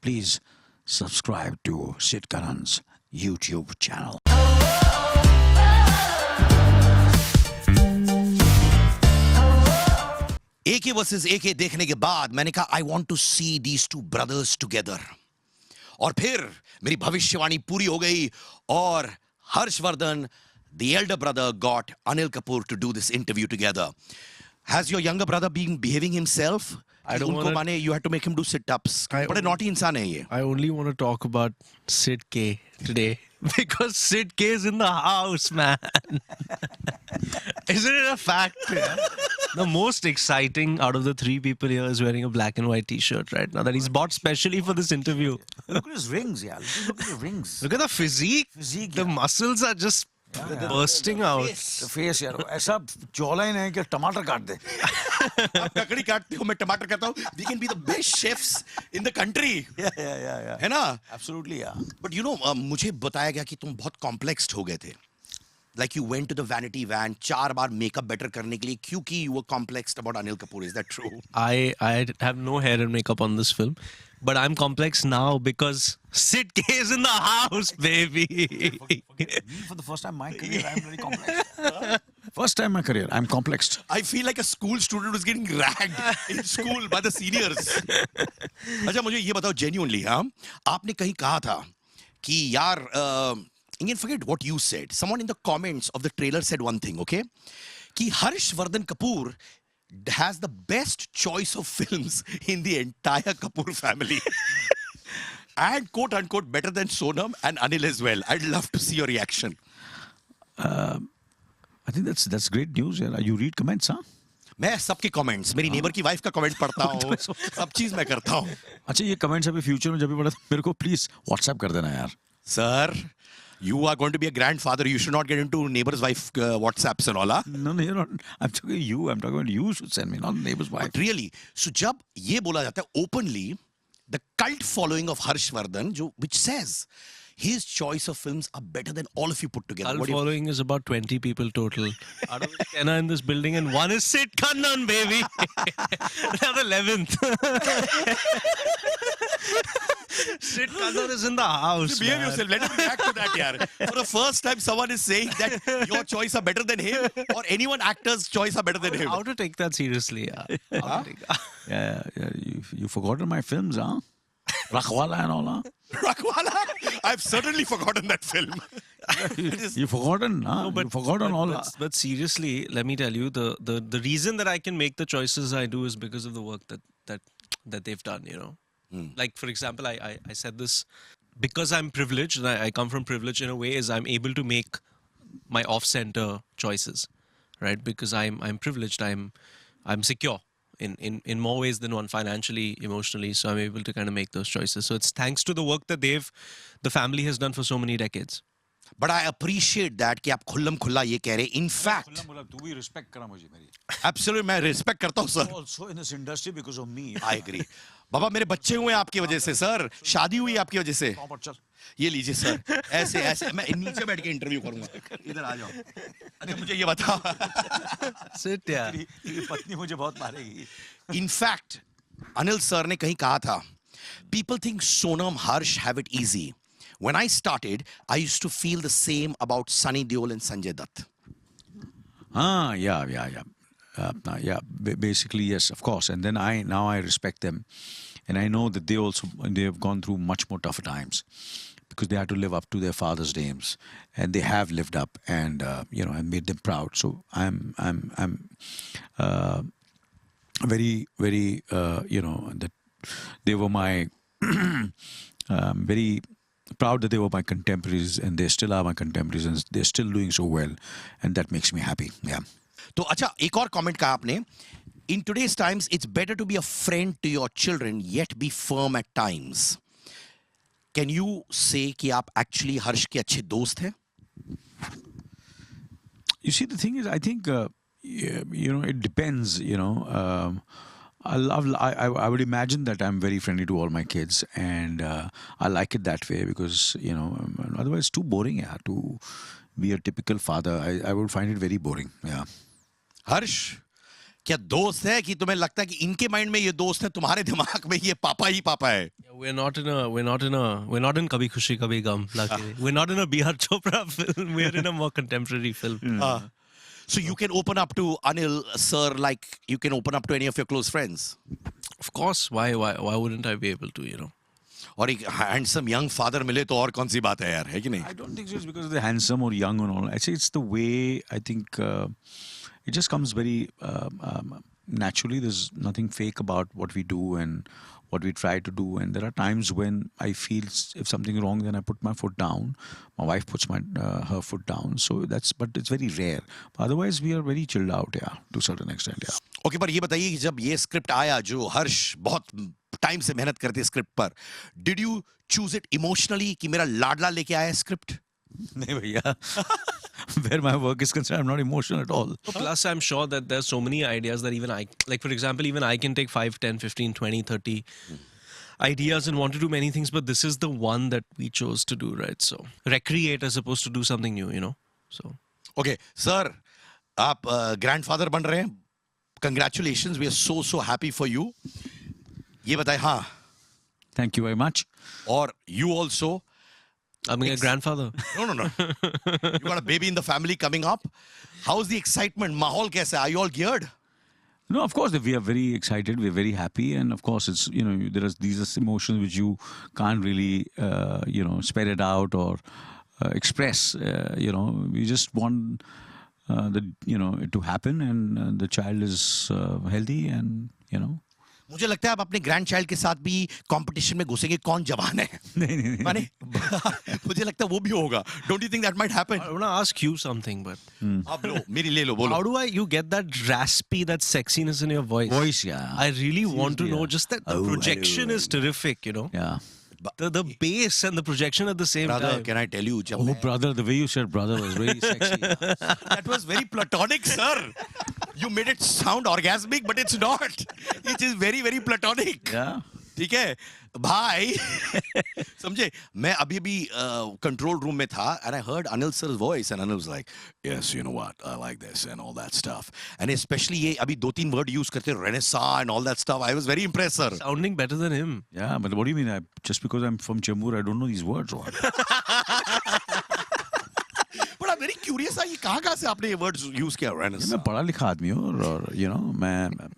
please subscribe to Sid Kannan's YouTube channel. AK versus AK देखने के बाद मैंने कहा I want to see these two brothers together और फिर मेरी भविष्यवाणी पूरी हो गई और Harshvardhan the elder brother got Anil Kapoor to do this interview together. Has your younger brother been behaving himself? I don't उनको wanna- माने you had to make him do sit-ups. बड़े naughty इंसान है ये. I only want to talk about Sid K today because Sid K is in the house, man. Isn't it a fact? The most exciting out of the three people here is wearing a black and white t-shirt right now that he's bought specially for this interview. Look at his rings, yeah. Look at the rings. Look at the physique. The muscles are just bursting out. The face, यार. ऐसा jawline है कि टमाटर काट दे. आप ककड़ी काटते हो मैं टमाटर कहता हूँ. We can be the best chefs in the country. Yeah. है ना? Absolutely, yeah. But you know, मुझे बताया गया कि तुम बहुत complexed हो गए थे. Like you went to the vanity van 4 bar makeup better करने के लिए क्योंकि you were complexed about Anil Kapoor. Is that true? I have no hair and makeup on this film, but I'm complex now because Sid K is in the house, baby. For the first time in my career, I'm very complex. First time in my career, I'm complexed. I feel like a school student was getting ragged in school by the seniors. अच्छा मुझे ये बताओ genuinely हाँ आपने कहीं कहा था कि यार again forget what you said. Someone in the comments of the trailer said one thing, okay? कि Harshvardhan Kapoor has the best choice of films in the entire Kapoor family. And quote unquote better than Sonam and Anil as well. I'd love to see your reaction. I think that's great news. Yeah. You read comments, huh? मैं सबके comments मेरी neighbour की wife का comment पढ़ता हूँ सब चीज मैं करता हूँ अच्छा ये कमेंट्स अभी फ्यूचर में जब भी पढ़ा तो मेरे को प्लीज व्हाट्सएप कर देना यार sir you are going to be a grandfather you should not get into neighbor's wife whatsapps and all huh? No, you're not. I'm talking you. I'm talking about you should send me, not neighbor's wife. But really so जब ये बोला जाता है openly the cult following of Harshvardhan जो which says his choice of films are better than all of you put together. Cult following is about 20 people total. Out of which 10 are in this building and one is Sid Kannan, baby. Another 11th. Sid Kannan is in the house. Behave man. yourself. Let him react to that, yaar. For the first time, someone is saying that your choice are better than him, or anyone actor's choice are better than him. How to take that seriously? Yeah. How to take that? Yeah. You forgotten my films, huh? Rakhwala and all, huh? Rakhwala? I've certainly forgotten that film. You've forgotten, huh? No, You've forgotten all. But seriously, let me tell you, the reason that I can make the choices I do is because of the work that they've done, you know. Like, for example, I said this, because I'm privileged, and I come from privilege in a way, is I'm able to make my off-center choices, right? Because I'm privileged, I'm secure in more ways than one, financially, emotionally, so I'm able to kind of make those choices. So it's thanks to the work that the family has done for so many decades. But I appreciate that कि आप खुल्लम खुल्ला ये कह रहे हैं. In fact, तू भी respect करा मुझे मेरी. absolutely मैं respect करता हूँ sir. Also in this industry because of me. I agree. बाबा मेरे बच्चे हुए आपकी वजह से सर शादी हुई आपकी वजह से ये लीजिए सर ऐसे मैं नीचे बैठ के इंटरव्यू करूंगा इधर आ जाओ अच्छा मुझे ये बताओ Sit, yeah. तेरी पत्नी मुझे बहुत मारेगी. In fact, Anil sir ने कहीं कहा था people think Sonam Harsh have it easy. When I started, I used to feel the same about Sunny Deol and Sanjay Dutt. Yeah. Basically, yes, of course. And then now I respect them, and I know that they have gone through much more tougher times because they had to live up to their father's names, and they have lived up, and and made them proud. So I'm very that they were my very proud that they were my contemporaries, and they still are my contemporaries, and they're still doing so well, and that makes me happy. Yeah. तो अच्छा एक और comment कहा आपने In today's times, it's better to be a friend to your children yet be firm at times. Can you say कि आप actually हर्ष के अच्छे दोस्त हैं? You see, the thing is, I think it depends. I would imagine that I'm very friendly to all my kids, and I like it that way because otherwise it's too boring. Yeah, to be a typical father, I would find it very boring. Yeah. हर्ष क्या दोस्त है कि तुम्हें लगता है कि इनके mind में ये दोस्त है, तुम्हारे दिमाग में ये पापा ही पापा है? We're not in Kabhi Khushi Kabhi Gum. Luckily, we're not in a B.R. Chopra film. We're in a more contemporary film. So you can open up to Anil sir like you can open up to any of your close friends. Of course, why wouldn't I be able to? You know. और एक handsome young father मिले तो और कौन सी बात है यार, है कि नहीं? I don't think it's because they're handsome or young and all. Actually, it's the way I think it just comes very naturally. There's nothing fake about what we do and what we try to do. And there are times when I feel if something wrong, then I put my foot down. My wife puts her foot down. So but it's very rare. Otherwise, we are very chilled out, yeah, to a certain extent, yeah. Okay, पर ये बताइए कि जब ये script आया, जो हर्ष बहुत time से मेहनत करते स्क्रिप्ट पर, did you choose it emotionally कि मेरा लाडला लेके आया स्क्रिप्ट? नहीं भैया. Where my work is concerned, I'm not emotional at all. Plus, I'm sure that there's so many ideas that even I, like for example, even I can take 5, 10, 15, 20, 30 ideas and want to do many things, but this is the one that we chose to do, right? So, recreate as opposed to do something new, you know? So. Okay, sir, आप grandfather बन रहे हैं. Congratulations, we are so happy for you. ये बताए, हाँ. Thank you very much. और you also. I'm a grandfather. No. You got a baby in the family coming up. How's the excitement? Mahal kaisa? Are you all geared? No, of course we are very excited. We're very happy, and of course it's these are emotions which you can't really spell it out or express. We just want it to happen, and the child is healthy, and मुझे लगता है आप अपने grand child के साथ भी competition में घुसेंगे, कौन जवान है? नहीं. माने मुझे लगता है वो भी होगा. Don't you think that might happen? I want to ask you something, but आप लो, मेरी ले लो, बोलो. how do you get that raspy, that sexiness in your voice? Yeah. I really want to know. Just that the projection hello. is terrific, you know. Yeah. The bass and the projection at the same Brother, time. can I tell you? Oh, brother, the way you said brother was very sexy. That was very platonic, sir. You made it sound orgasmic, but it's not. It is very, very platonic. Yeah. ठीक है भाई. समझे, मैं अभी भी control room में था, and I heard Anil sir's voice, and Anil was like, yes, you know what, I like this and all that stuff, and especially ये अभी 2-3 वर्ड यूज करते हैं, renaissance and all that stuff. I was very impressed, sir. Sounding better than him. Yeah, but what do you mean? Just because I'm from Chembur, I don't know these words. What? But I'm very curious, ये कहाँ से आपने ये words use किया, renaissance? मैं पढ़ा लिखा आदमी हूँ, और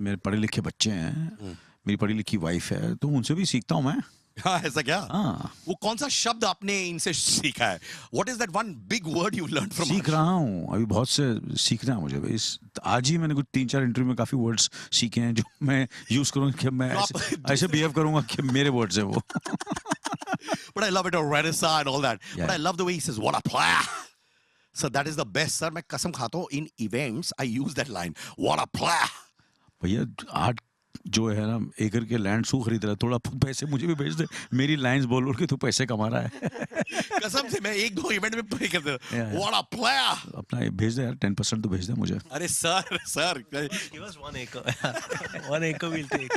मेरे पढ़े लिखे बच्चे हैं, मेरी पढ़ी लिखी वाइफ है, तो उनसे भी सीखता हूँ मैं. हाँ, ऐसा क्या? हाँ. वो कौन सा शब्द आपने इनसे सीखा है? What is that one big word you learned from? सीख रहा हूँ, अभी बहुत से सीखना है मुझे. आज ही मैंने कुछ 3-4 इंटरव्यू में काफी वर्ड्स सीखे हैं जो मैं यूज करूँगा कि मैं ऐसे बिहेव करूँगा कि मेरे वर्ड्स हैं वो. But I love it, renaissance and all that. Yeah. But I love the way he says, what a player. So that is the best, sir. मैं कसम खाता हूँ, in events I use that line. What a player. भैया आज जो है ना, एकड़ के लैंड सू खरीद रहा है, थोड़ा पैसे मुझे भी भेज दे, मेरी लाइंस बोल के तू पैसे कमा रहा है. कसम से मैं 1-2 इवेंट में पे कर दे. What a player. अपना भेज दे यार, 10% तो भेज दे मुझे. अरे sir Give us 1 acre. 1 acre we'll take.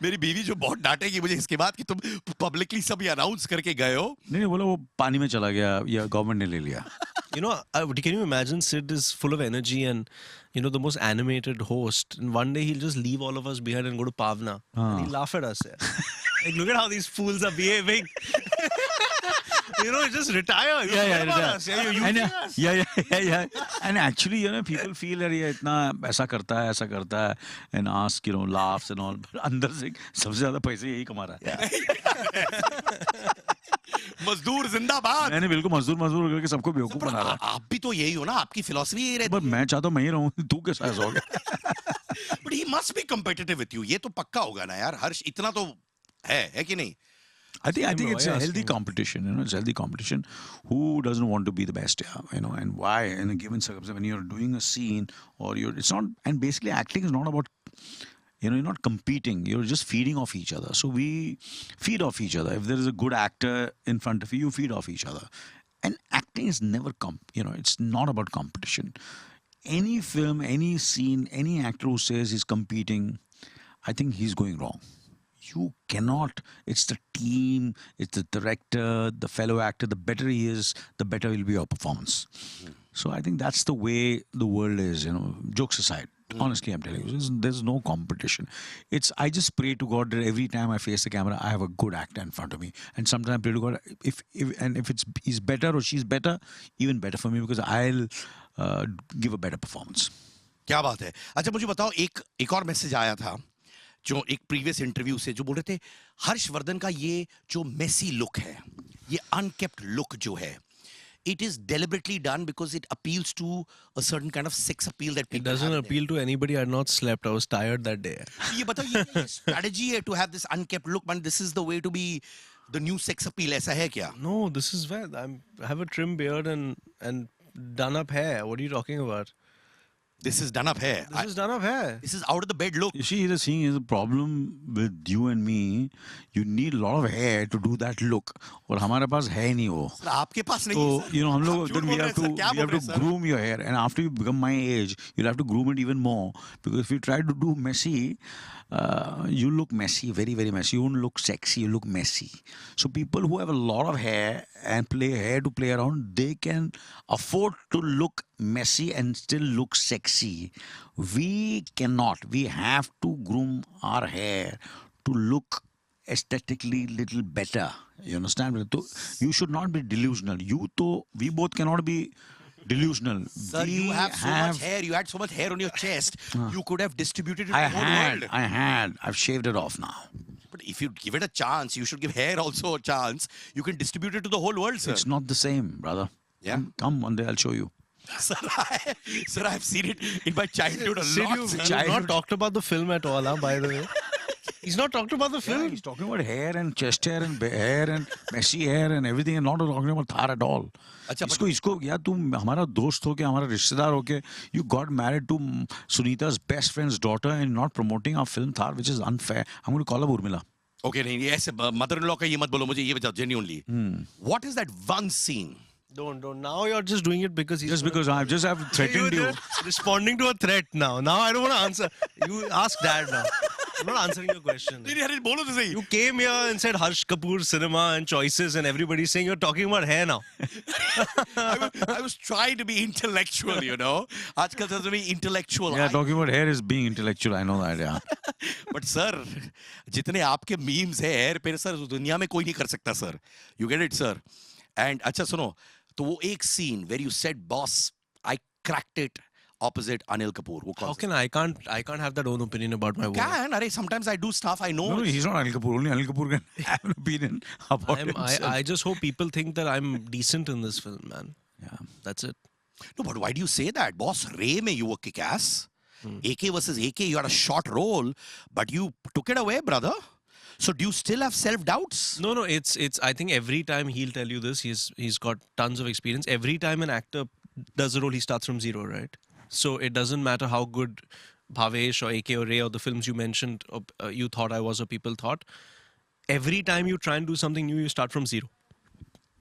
मेरी बीवी जो बहुत डांटेगी मुझे इसके बाद कि तुम पब्लिकली सब ये अनाउंस करके गए हो. नहीं बोला वो पानी में चला गया या गवर्नमेंट ने ले लिया. You know, can you imagine Sid is full of energy and, the most animated host. And one day he'll just leave all of us behind and go to Pavna. And he'll laugh at us. Yeah. Like, look at how these fools are behaving. Just retire. Yeah. You're using us. Yeah. And actually, people feel that ये इतना ऐसा करता है, and ask, laughs and all. But अंदर से सबसे ज़्यादा पैसे यही कमा रहा है. मजदूर जिंदाबाद. मैंने बिल्कुल मजदूर करके सबको बेवकूफ बना रहा है. आप भी तो यही हो ना, आपकी फिलॉसफी यही रहती है. पर मैं चाहता हूँ मैं ही रहूँ, तू कैसा ऐसा हो गया? But he must be competitive with you. ये तो पक्का होगा ना यार. हर्ष इतना तो है कि नहीं? I think it's a healthy competition. It's a healthy competition. Who doesn't want to be the best? And why in a given circumstance when you're doing a scene or it's not. And basically, acting is not about. You're not competing. You're just feeding off each other. So we feed off each other. If there is a good actor in front of you, you feed off each other. And acting is never it's not about competition. Any film, any scene, any actor who says he's competing, I think he's going wrong. You cannot. It's the team, it's the director, the fellow actor. The better he is, the better will be your performance. So I think that's the way the world is, jokes aside. Honestly, I'm telling you, there's no competition. I just pray to God that every time I face the camera, I have a good actor in front of me. And sometimes I pray to God, if he's better or she's better, even better for me, because I'll give a better performance. क्या बात है. अच्छा मुझे बताओ, एक और message आया था जो एक प्रीवियस इंटरव्यू से, जो बोल रहे थे हर्षवर्धन का ये जो मेसी लुक है, ये अनकेप्ट लुक जो है, it is deliberately done because it appeals to a certain kind of sex appeal that It people doesn't have appeal to anybody. I had not slept. I was tired that day. there. ये बताओ, ये strategy है to have this unkept look, man. This is the way to be the new sex appeal. ऐसा है क्या? No, this is where I have a trim beard and done up hair. What are you talking about? This is done up hair. This is done up hair. This is out of the bed look. You see, the thing is, the problem with you and me, you need a lot of hair to do that look. और हमारे पास है नहीं वो. Sir, आपके पास नहीं So, है, sir. you know, हम आप लोग, झूठ then we बोल रहे have हैं, to, sir. क्या we have बोल to रहे हैं, sir? groom your hair. And after you become my age, you'll have to groom it even more. Because if you try to do messy, you look messy, very, very messy. You won't look sexy, you look messy. So people who have a lot of hair and hair to play around, they can afford to look messy and still look sexy. We cannot. We have to groom our hair to look aesthetically little better. You understand? So you should not be delusional. We both cannot be delusional. Sir, you have so much hair. You had so much hair on your chest. You could have distributed it to the whole world. I've shaved it off now. But if you give it a chance, you should give hair also a chance. You can distribute it to the whole world, sir. It's not the same, brother. Yeah? Come one day, I'll show you. Sir, I've seen it in my childhood a Sid, lot. you've sir. not talked about the film at all, huh, by the way. He's not talked about the Yeah, film. he's talking about hair and chest hair and hair and messy hair and everything, and not talking about Thar at all. अच्छा, इसको या तुम हमारा दोस्त हो के हमारा रिश्तेदार हो के you got married to Sunita's best friend's daughter and not promoting our film Thar, which is unfair. I'm going to call her Urmila. Okay, नहीं, ये ऐसे mother-in-law का ये मत बोलो मुझे, ये बताओ genuinely. What is that one scene? Don't. Now you're just doing it because he's Just because I just have threatened you. Responding to a threat now. Now I don't want to answer. You ask Dad now. I'm not answering your question. नहीं अरे बोलो तो सही. You came here and said Harsh Kapoor cinema and choices and everybody's saying you're talking about hair now. I was trying to be intellectual, you know. आजकल सच में intellectual. Yeah, talking about hair is being intellectual. I know that. Yeah. But sir, जितने आपके memes है hair पे sir, दुनिया में कोई नहीं कर सकता sir. You get it, sir? And अच्छा सुनो, तो वो एक scene where you said, boss, I cracked it opposite Anil Kapoor. वो How कौन सा? can I can't have that own opinion about my work. Can, अरे sometimes I do stuff I know. No, he's not Anil Kapoor. Only Anil Kapoor can have an opinion about himself. I just hope people think that I'm decent in this film, man. Yeah. That's it. No, but why do you say that? Boss, Ray में you were kick-ass. AK versus AK, you had a short role, but you took it away, brother. So do you still have self-doubts? No, it's. I think every time he'll tell you this. He's got tons of experience. Every time an actor does a role, he starts from zero, right? So it doesn't matter how good Bhavesh or AK or Ray or the films you mentioned, or, you thought I was or people thought. Every time you try and do something new, you start from zero.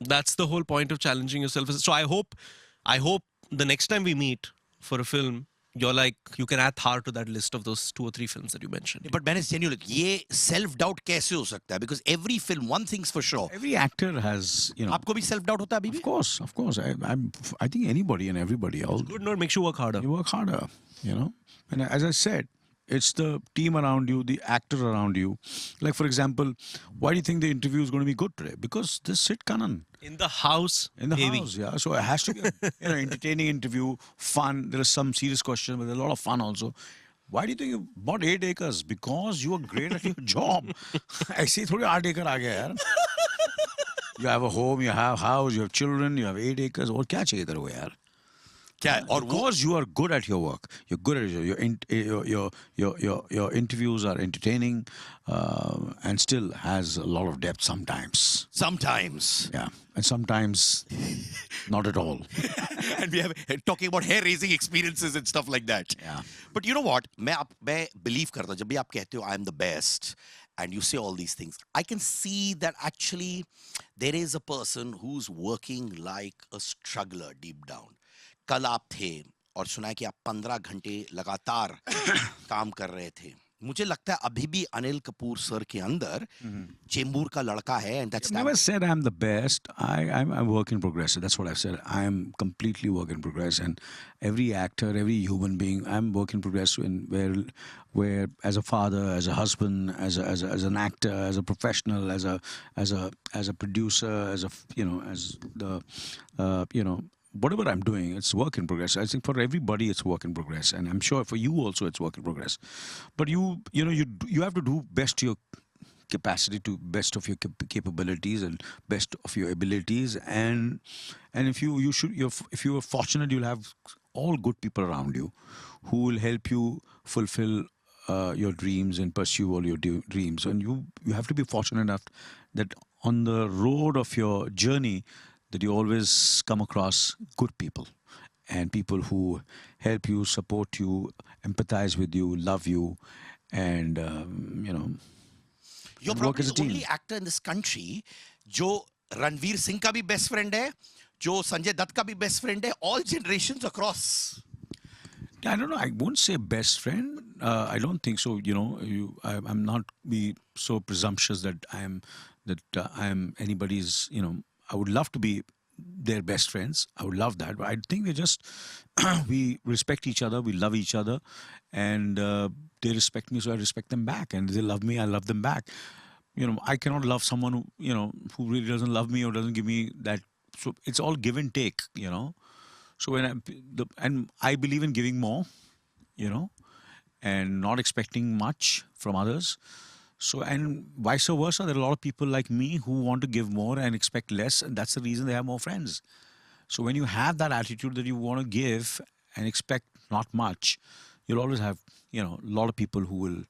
That's the whole point of challenging yourself. So I hope the next time we meet for a film, you're like, you can add Thar to that list of those 2 or 3 films that you mentioned. But man, it's genuine. ये self-doubt कैसे हो सकता है? Because every film, one thing's for sure. Every actor has, you know. आपको भी self-doubt होता है अभी भी? Of course. I think anybody and everybody. Good note makes you work harder. You work harder, you know. And as I said, it's the team around you, the actor around you. Like, for example, why do you think the interview is going to be good today? Because this Sid Kannan. In the house, In the baby. house, yeah. So it has to be an entertaining interview, fun. There are some serious questions, but there's a lot of fun also. Why do you think you bought 8 acres? Because you were great at your job. ऐसे ही थोड़े 8 acre आ गया यार. You have a home, you have house, you have children, you have 8 acres. और क्या चाहिए तेरे को यार? क्या है? और वो Because you are good at your work. You're good at your interviews are entertaining and still has a lot of depth sometimes. sometimes. Yeah, and sometimes not at all. And we have talking about hair-raising experiences and stuff like that. Yeah. But you know what? मैं believe करता हूँ जब भी आप कहते हो I am the best and you say all these things, I can see that actually there is a person who's working like a struggler deep down. कल आप थे और सुना है कि आप 15 घंटे लगातार काम कर रहे थे. मुझे लगता है अभी भी अनिल कपूर सर के अंदर चेंबूर का लड़का है, and that's I've never said I'm the best. I'm a work in progress. That's what I've said. I'm completely work in progress, and every actor, every human being, I'm work in progress. Where as a father, as a husband, as an actor, as a professional, as a producer, as the whatever I'm doing, it's work in progress. I think for everybody, it's work in progress, and I'm sure for you also, it's work in progress. But you have to do best to your capacity, to best of your capabilities and best of your abilities, and if if you are fortunate, you'll have all good people around you who will help you fulfill your dreams and pursue all your dreams. And you have to be fortunate enough that on the road of your journey, that you always come across good people and people who help you, support you, empathize with you, love you, and You're work probably as a the team. only actor in this country जो रणवीर सिंह का भी best friend है, जो संजय दत्त का भी best friend है, all generations across. I don't know. I won't say best friend. I don't think so. I'm not be so presumptuous that I'm anybody's. I would love to be their best friends. I would love that. But I think we just we respect each other. We love each other, and they respect me, so I respect them back. And they love me, I love them back. I cannot love someone who really doesn't love me or doesn't give me that. So it's all give and take. So and I believe in giving more, and not expecting much from others. So, and vice versa, there are a lot of people like me who want to give more and expect less, and that's the reason they have more friends. So when you have that attitude that you want to give and expect not much, you'll always have, a lot of people who will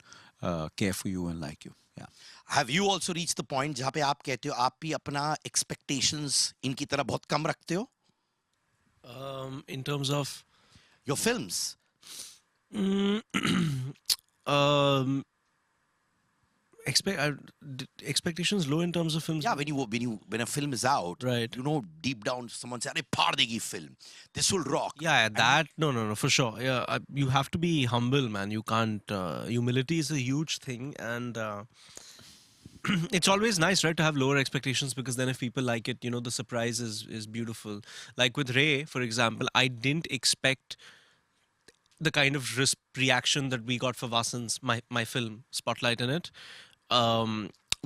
care for you and like you. Yeah. Have you also reached the point जहाँ पे आप कहते हो आप भी अपना expectations इनकी तरह बहुत कम रखते हो? In terms of Your films. um, expectations low in terms of films. Yeah, when a film is out, Right. Deep down someone say, "अरे फाड़ देगी film. This will rock." Yeah, that no, for sure. Yeah, you have to be humble, man. You can't. Humility is a huge thing, and it's always nice, right, to have lower expectations, because then if people like it, the surprise is beautiful. Like with Ray, for example, I didn't expect the kind of reaction that we got for Vasan's my film Spotlight in it.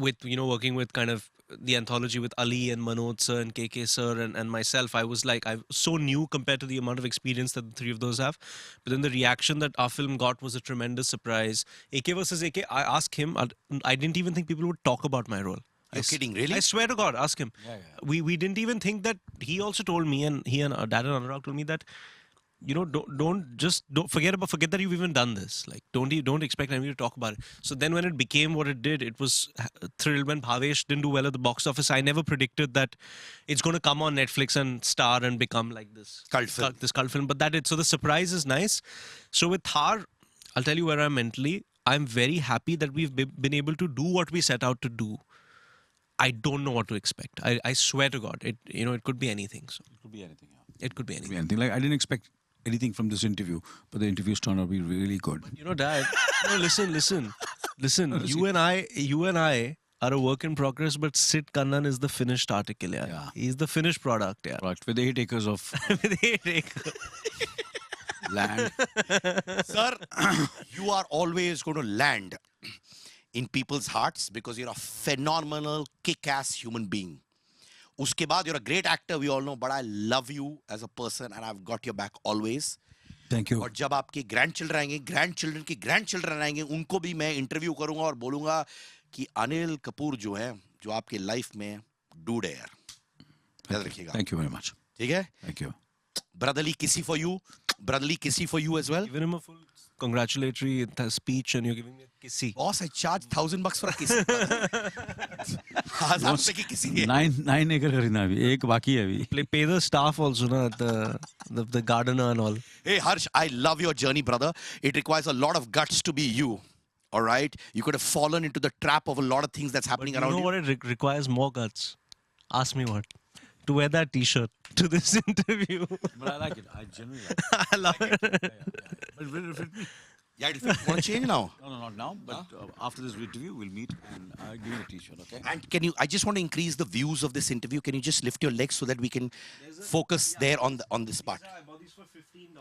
With working with kind of the anthology with Ali and Manoj sir and KK sir and myself, I was like, I'm so new compared to the amount of experience that the three of those have. But then the reaction that our film got was a tremendous surprise. AK versus AK, I asked him, I didn't even think people would talk about my role. You're kidding, really? I swear to God, ask him. Yeah. We didn't even think that. He also told me, and he and Dad and Anurag told me that, don't forget that you've even done this. Like, don't expect anybody to talk about it. So then when it became what it did, it was thrilled when Bhavesh didn't do well at the box office. I never predicted that it's going to come on Netflix and star and become like this Cult film. This cult film. But that did. So the surprise is nice. So with Thar, I'll tell you where I'm mentally. I'm very happy that we've been able to do what we set out to do. I don't know what to expect. I swear to God, it could be anything. So It could be anything. Yeah. it could be anything. Anything. Like I didn't expect anything from this interview, but the interviews turned out to be really good. Dad. No, listen. You and I are a work in progress, but Sid Kannan is the finished article. Yeah. He's the finished product. Yeah. Right, with 8 acres of land. Sir, you are always going to land in people's hearts because you're a phenomenal, kick-ass human being. Uske baad, you're a great actor, we all know, but I love you as a person and I've got your back always. Thank you. और जब आपके grandchildren आएंगे, grandchildren के grandchildren आएंगे, उनको भी मैं interview करूंगा और बोलूंगा कि अनिल कपूर जो है, जो आपके लाइफ में डूड है यार. याद रखिएगा. Thank you very much. ठीक है? Thank you. Brotherly kissy for you. Brotherly kissy for you as well. Given him a full congratulatory speech and you're giving me a kissy. Boss, I charge $1,000 for a kissy. $1,000 की kissy है. 9 acre खरीदना अभी, एक बाकी है अभी. Pay the staff also, na, the gardener and all. Hey Harsh, I love your journey, brother. It requires a lot of guts to be you. All right? You could have fallen into the trap of a lot of things that's happening But around you know what? It requires more guts. Ask me what. To wear that T-shirt to this interview. But I like it. I genuinely like it. I love it. But will it fit me? Yeah, if you want to change now. No, no, not now. But after this interview, we'll meet and I'll give you a T-shirt. Okay. And can you? I just want to increase the views of this interview. Can you just lift your legs so that we can focus there on this part? I bought these for $15.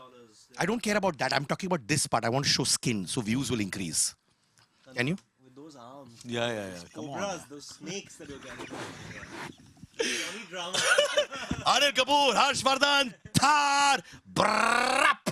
I don't care about that. I'm talking about this part. I want to show skin, so views will increase. Can you? With those arms. Yeah. Come on. Cobras, those snakes that you're carrying. Any drama. Anil Kapoor, Harshvardhan, Thar, brap.